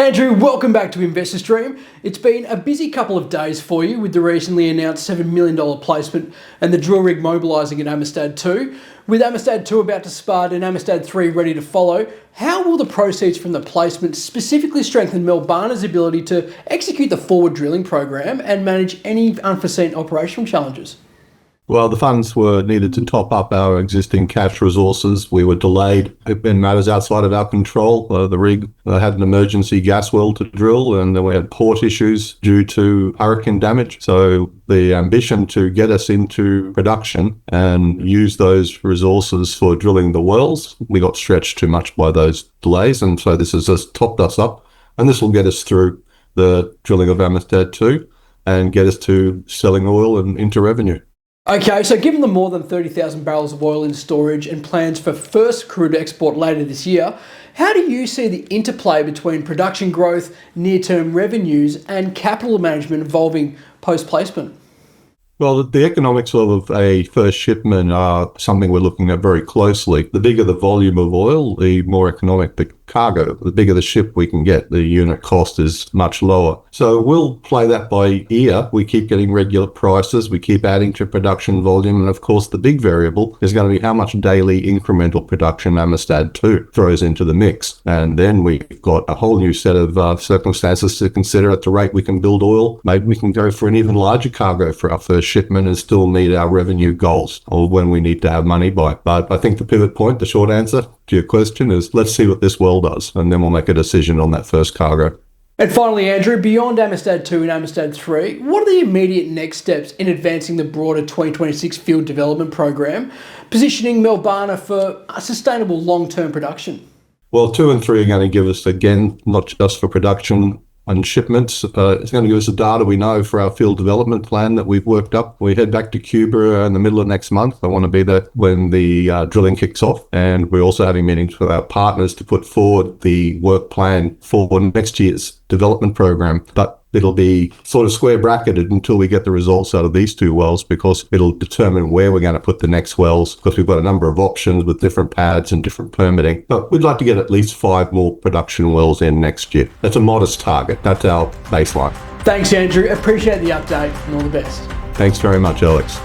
Andrew, welcome back to InvestorStream. It's been a busy couple of days for you with the recently announced $7 million placement and the drill rig mobilising at Amistad 2. With Amistad 2 about to spud and Amistad 3 ready to follow, how will the proceeds from the placement specifically strengthen Melbana's ability to execute the forward drilling program and manage any unforeseen operational challenges? Well, the funds were needed to top up our existing cash resources. We were delayed in matters outside of our control. The rig had an emergency gas well to drill, and then we had port issues due to hurricane damage. So the ambition to get us into production and use those resources for drilling the wells, we got stretched too much by those delays. And so this has just topped us up, and this will get us through the drilling of Amistad 2 and get us to selling oil and into revenue. Okay, so given the more than 30,000 barrels of oil in storage and plans for first crude export later this year, how do you see the interplay between production growth, near-term revenues and capital management evolving post-placement? Well, the economics of a first shipment are something we're looking at very closely. The bigger the volume of oil, the more economic the cargo. The bigger the ship we can get, the unit cost is much lower. So we'll play that by ear. We keep getting regular prices. We keep adding to production volume. And of course, the big variable is going to be how much daily incremental production Amistad 2 throws into the mix. And then we've got a whole new set of circumstances to consider at the rate we can build oil. Maybe we can go for an even larger cargo for our first shipment and still meet our revenue goals or when we need to have money by. But I think the pivot point, the short answer to your question is let's see what this well does, and then we'll make a decision on that first cargo. And finally, Andrew, beyond Amistad 2 and Amistad 3, what are the immediate next steps in advancing the broader 2026 field development program, positioning Melbana for a sustainable long-term production? Well, 2 and 3 are going to give us, again, not just for production and shipments. It's going to give us the data we know for our field development plan that we've worked up. We head back to Cuba in the middle of next month. I want to be there when the drilling kicks off. And we're also having meetings with our partners to put forward the work plan for next year's development program. But it'll be sort of square bracketed until we get the results out of these 2 wells, because it'll determine where we're going to put the next wells, because we've got a number of options with different pads and different permitting. But we'd like to get at least 5 more production wells in next year. That's a modest target. That's our baseline. Thanks, Andrew. Appreciate the update and all the best. Thanks very much, Alex.